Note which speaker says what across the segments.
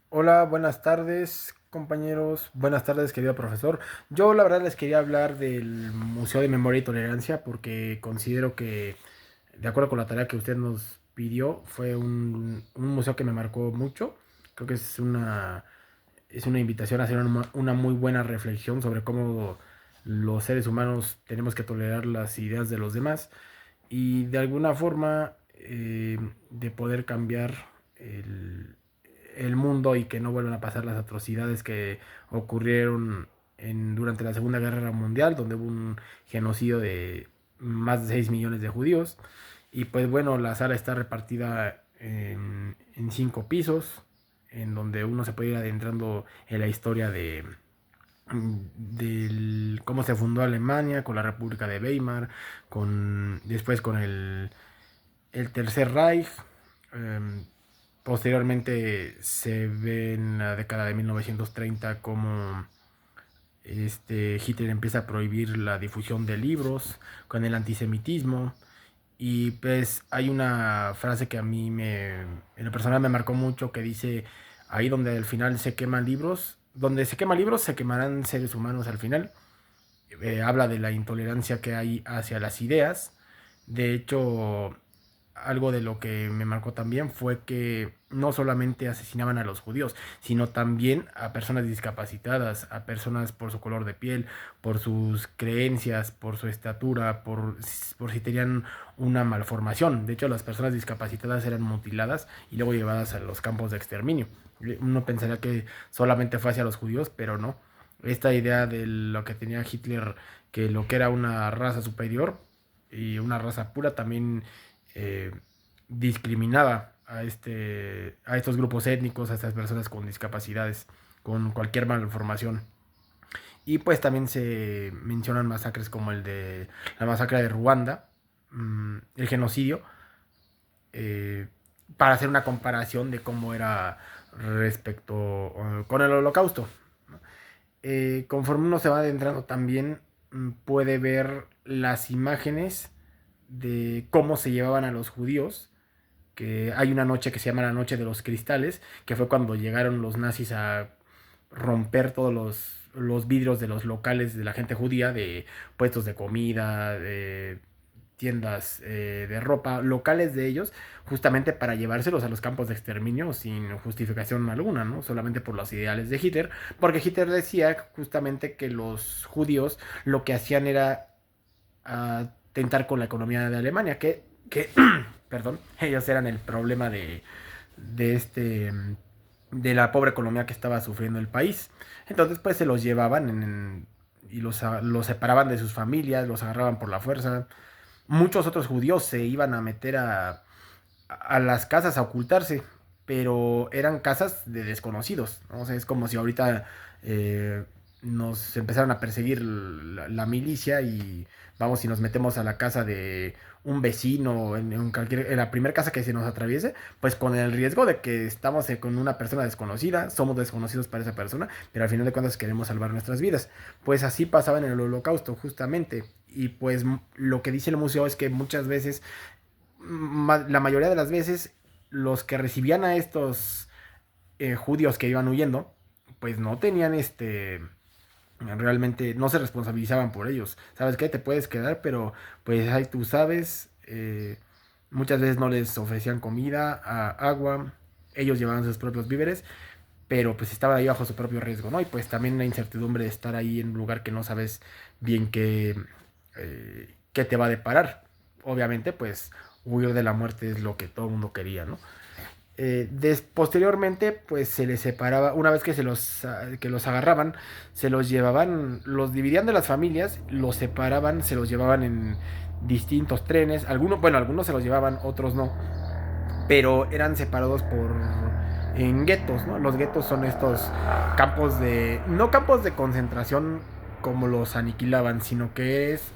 Speaker 1: Hola, buenas tardes, compañeros. Buenas tardes, querido profesor. Yo la verdad les quería hablar del Museo de Memoria y Tolerancia porque considero que, de acuerdo con la tarea que usted nos pidió, fue un museo que me marcó mucho. Creo que es una invitación a hacer una muy buena reflexión sobre cómo los seres humanos tenemos que tolerar las ideas de los demás y de alguna forma de poder cambiar el, el mundo y que no vuelvan a pasar las atrocidades que ocurrieron durante la Segunda Guerra Mundial, donde hubo un genocidio de más de 6 millones de judíos. Y pues bueno, la sala está repartida en 5 pisos, en donde uno se puede ir adentrando en la historia de cómo se fundó Alemania, con la República de Weimar, después con el Tercer Reich. eh, Posteriormente se ve en la década de 1930 cómo Hitler empieza a prohibir la difusión de libros con el antisemitismo. Y pues hay una frase que a mí en lo personal me marcó mucho, que dice, ahí donde al final se queman libros, donde se queman libros se quemarán seres humanos al final. Habla de la intolerancia que hay hacia las ideas. De hecho, algo de lo que me marcó también fue que no solamente asesinaban a los judíos, sino también a personas discapacitadas, a personas por su color de piel, por sus creencias, por su estatura, por si tenían una malformación. De hecho, las personas discapacitadas eran mutiladas y luego llevadas a los campos de exterminio. Uno pensaría que solamente fue hacia los judíos, pero no. Esta idea de lo que tenía Hitler, que lo que era una raza superior y una raza pura, también eh, discriminaba a estos grupos étnicos, a estas personas con discapacidades, con cualquier malformación. Y pues también se mencionan masacres como el de la masacre de Ruanda, el genocidio, eh, para hacer una comparación de cómo era respecto con el holocausto. Conforme uno se va adentrando también puede ver las imágenes de cómo se llevaban a los judíos, que hay una noche que se llama la Noche de los Cristales, que fue cuando llegaron los nazis a romper todos los vidrios de los locales de la gente judía, de puestos de comida, de tiendas de ropa, locales de ellos, justamente para llevárselos a los campos de exterminio sin justificación alguna, ¿no? Solamente por los ideales de Hitler, porque Hitler decía justamente que los judíos lo que hacían era tentar con la economía de Alemania, que perdón, ellos eran el problema de de la pobre economía que estaba sufriendo el país. Entonces, pues se los llevaban y los separaban de sus familias, los agarraban por la fuerza. Muchos otros judíos se iban a meter a las casas a ocultarse, pero eran casas de desconocidos, ¿no? O sea, es como si ahorita eh, nos empezaran a perseguir la milicia y vamos y nos metemos a la casa de un vecino en la primera casa que se nos atraviese, pues con el riesgo de que estamos con una persona desconocida, somos desconocidos para esa persona, pero al final de cuentas queremos salvar nuestras vidas. Pues así pasaba en el holocausto, justamente. Y pues lo que dice el museo es que muchas veces, la mayoría de las veces, los que recibían a estos judíos que iban huyendo, pues no tenían realmente no se responsabilizaban por ellos. ¿Sabes qué? Te puedes quedar, pero pues ahí tú sabes, muchas veces no les ofrecían comida, agua, ellos llevaban sus propios víveres, pero pues estaban ahí bajo su propio riesgo, ¿no? Y pues también la incertidumbre de estar ahí en un lugar que no sabes bien qué te va a deparar. Obviamente, pues huir de la muerte es lo que todo el mundo quería, ¿no? Posteriormente, pues se les separaba, una vez que los agarraban, se los llevaban, los dividían de las familias, los separaban, se los llevaban en distintos trenes, algunos, bueno, algunos se los llevaban, otros no, pero eran separados en guetos, ¿no? Los guetos son estos campos no campos de concentración como los aniquilaban, sino que es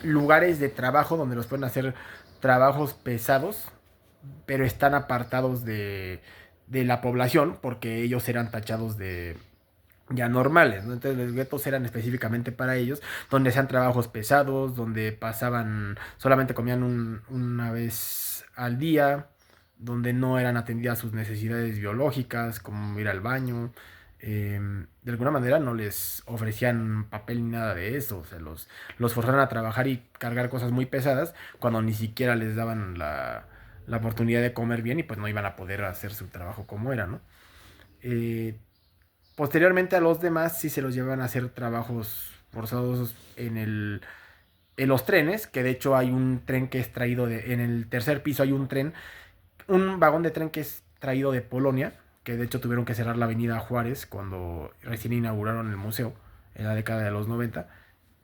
Speaker 1: lugares de trabajo donde los pueden hacer trabajos pesados, pero están apartados de la población porque ellos eran tachados de ya normales, ¿no? Entonces los guetos eran específicamente para ellos, donde hacían trabajos pesados, donde pasaban, solamente comían una vez al día, donde no eran atendidas sus necesidades biológicas, como ir al baño. De alguna manera no les ofrecían papel ni nada de eso, o sea, los forzaron a trabajar y cargar cosas muy pesadas cuando ni siquiera les daban la oportunidad de comer bien y pues no iban a poder hacer su trabajo como era, ¿no? Eh, Posteriormente a los demás sí se los llevan a hacer trabajos forzados en los trenes, que de hecho hay un tren que es traído en el tercer piso hay un tren, un vagón de tren que es traído de Polonia, que de hecho tuvieron que cerrar la avenida Juárez cuando recién inauguraron el museo en la década de los 90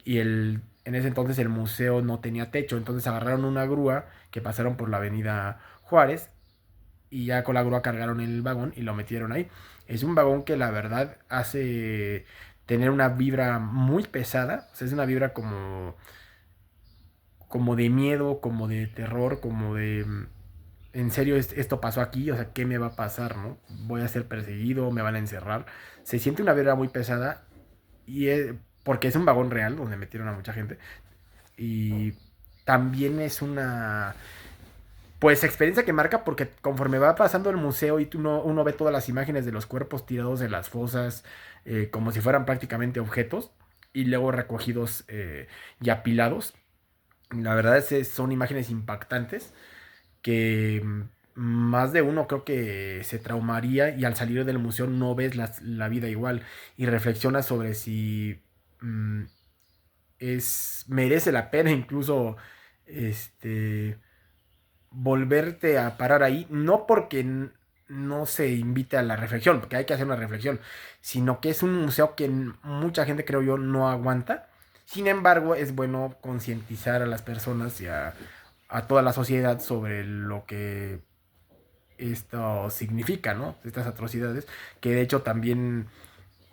Speaker 1: y en ese entonces el museo no tenía techo, entonces agarraron una grúa que pasaron por la avenida Juárez y ya con la grúa cargaron el vagón y lo metieron ahí. Es un vagón que la verdad hace tener una vibra muy pesada, o sea, es una vibra como de miedo, como de terror, como de en serio esto pasó aquí, o sea, ¿qué me va a pasar, no? Voy a ser perseguido, me van a encerrar. Se siente una vibra muy pesada porque es un vagón real donde metieron a mucha gente y también es una pues experiencia que marca porque conforme va pasando el museo y uno ve todas las imágenes de los cuerpos tirados de las fosas como si fueran prácticamente objetos y luego recogidos y apilados. La verdad es que son imágenes impactantes que más de uno creo que se traumaría y al salir del museo no ves la vida igual y reflexionas sobre si mm, merece la pena incluso este volverte a parar ahí, no porque no se invite a la reflexión, porque hay que hacer una reflexión, sino que es un museo que mucha gente, creo yo, no aguanta. Sin embargo, es bueno concientizar a las personas y a toda la sociedad sobre lo que esto significa, ¿no? Estas atrocidades, que de hecho también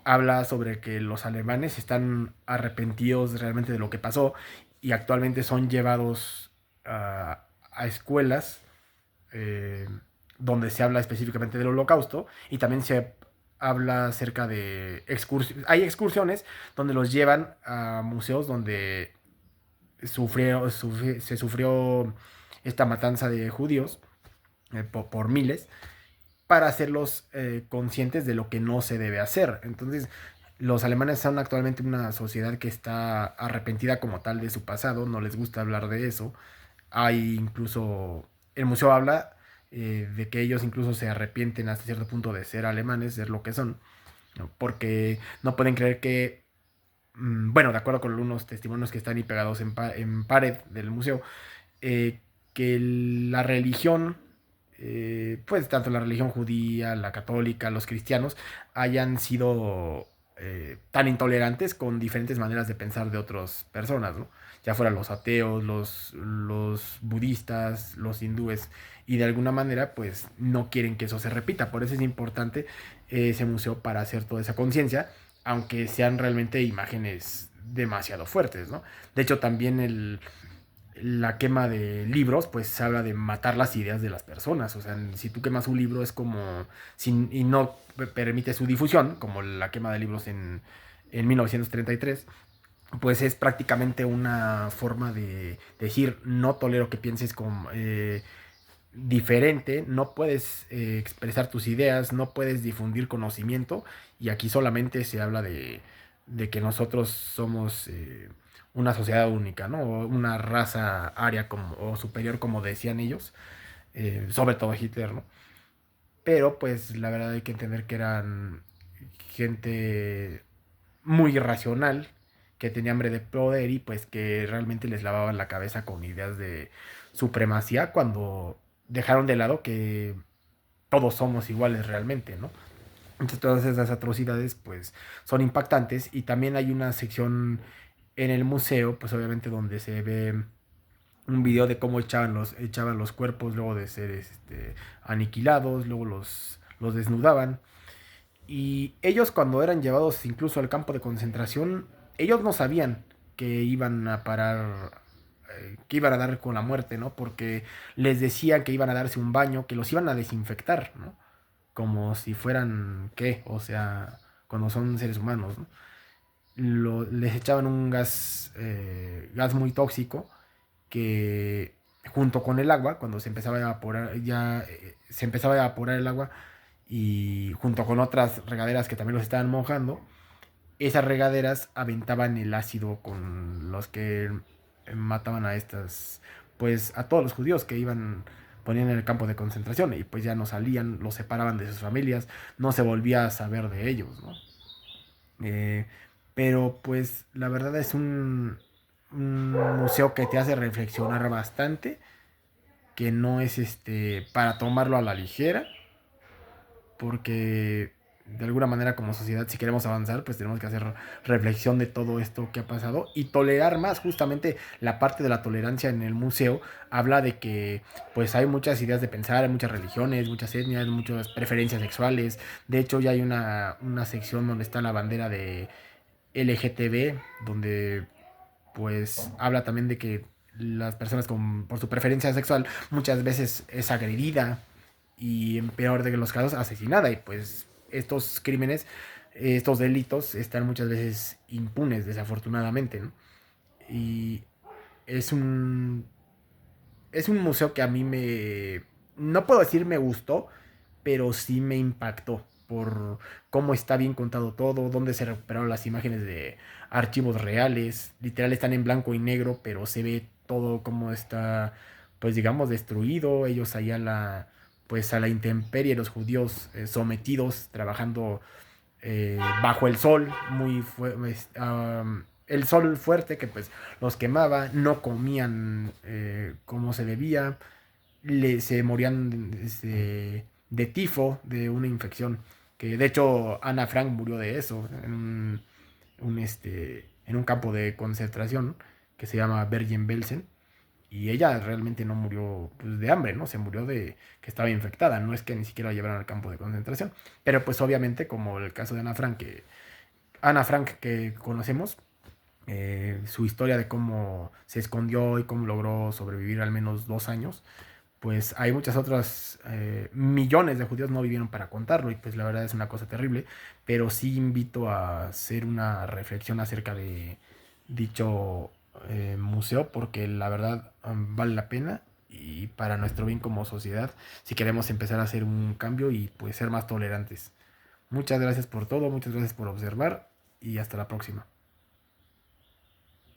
Speaker 1: habla sobre que los alemanes están arrepentidos realmente de lo que pasó y actualmente son llevados a escuelas eh, donde se habla específicamente del holocausto y también se habla acerca de excursiones. Hay excursiones donde los llevan a museos donde se sufrió esta matanza de judíos por miles para hacerlos conscientes de lo que no se debe hacer. Entonces, los alemanes son actualmente una sociedad que está arrepentida como tal de su pasado, no les gusta hablar de eso. Hay incluso, el museo habla de que ellos incluso se arrepienten hasta cierto punto de ser alemanes, ser lo que son, ¿no? Porque no pueden creer que, bueno, de acuerdo con unos testimonios que están ahí pegados en pared del museo, que la religión, pues tanto la religión judía, la católica, los cristianos, hayan sido tan intolerantes con diferentes maneras de pensar de otras personas, ¿no? Ya fueran los ateos, los budistas, los hindúes, y de alguna manera pues no quieren que eso se repita. Por eso es importante ese museo para hacer toda esa conciencia, aunque sean realmente imágenes demasiado fuertes, ¿no? De hecho, también la quema de libros, pues habla de matar las ideas de las personas. O sea, si tú quemas un libro es como, y no permite su difusión, como la quema de libros en 1933, pues es prácticamente una forma de decir, no tolero que pienses como, diferente, no puedes expresar tus ideas, no puedes difundir conocimiento y aquí solamente se habla de que nosotros somos una sociedad única, ¿no? O una raza aria como, o superior como decían ellos, sobre todo Hitler, ¿no? Pero pues la verdad hay que entender que eran gente muy irracional, que tenía hambre de poder y pues que realmente les lavaban la cabeza con ideas de supremacía cuando dejaron de lado que todos somos iguales realmente, ¿no? Entonces todas esas atrocidades pues son impactantes y también hay una sección en el museo pues obviamente donde se ve un video de cómo echaban los cuerpos luego de ser aniquilados, luego los desnudaban y ellos cuando eran llevados incluso al campo de concentración, ellos no sabían que iban a parar, que iban a dar con la muerte, ¿no? Porque les decían que iban a darse un baño, que los iban a desinfectar, ¿no? Como si fueran, ¿qué? O sea, cuando son seres humanos, ¿no? Les echaban un gas muy tóxico que junto con el agua, cuando se empezaba a evaporar, ya se empezaba a evaporar el agua y junto con otras regaderas que también los estaban mojando, esas regaderas aventaban el ácido con los que mataban a estas, pues a todos los judíos que iban, ponían en el campo de concentración y pues ya no salían, los separaban de sus familias, no se volvía a saber de ellos, ¿no? Eh, pero pues la verdad es un museo que te hace reflexionar bastante, que no es para tomarlo a la ligera, porque de alguna manera como sociedad si queremos avanzar pues tenemos que hacer reflexión de todo esto que ha pasado y tolerar más. Justamente la parte de la tolerancia en el museo habla de que pues hay muchas ideas de pensar, hay muchas religiones, muchas etnias, muchas preferencias sexuales. De hecho ya hay una sección donde está la bandera de LGTB, donde pues habla también de que las personas por su preferencia sexual muchas veces es agredida y en peor de los casos asesinada, y pues estos crímenes, estos delitos están muchas veces impunes desafortunadamente, ¿no? Y es un museo que a mí no puedo decir me gustó, pero sí me impactó por cómo está bien contado todo, dónde se recuperaron las imágenes de archivos reales, literal están en blanco y negro, pero se ve todo cómo está, pues digamos, destruido, ellos allá pues a la intemperie, los judíos sometidos, trabajando bajo el sol, el sol fuerte que pues los quemaba, no comían como se debía, se morían de tifo, de una infección, que de hecho Ana Frank murió de eso en un campo de concentración que se llama Bergen-Belsen. Y ella realmente no murió pues, de hambre, ¿no? Se murió de que estaba infectada. No es que ni siquiera la llevaran al campo de concentración. Pero pues obviamente, como el caso de Ana Frank que conocemos, su historia de cómo se escondió y cómo logró sobrevivir al menos 2 años, pues hay muchas otras, millones de judíos no vivieron para contarlo y pues la verdad es una cosa terrible, pero sí invito a hacer una reflexión acerca de dicho museo porque la verdad vale la pena y para nuestro bien como sociedad si queremos empezar a hacer un cambio y pues ser más tolerantes. Muchas gracias por todo, muchas gracias por observar y hasta la próxima.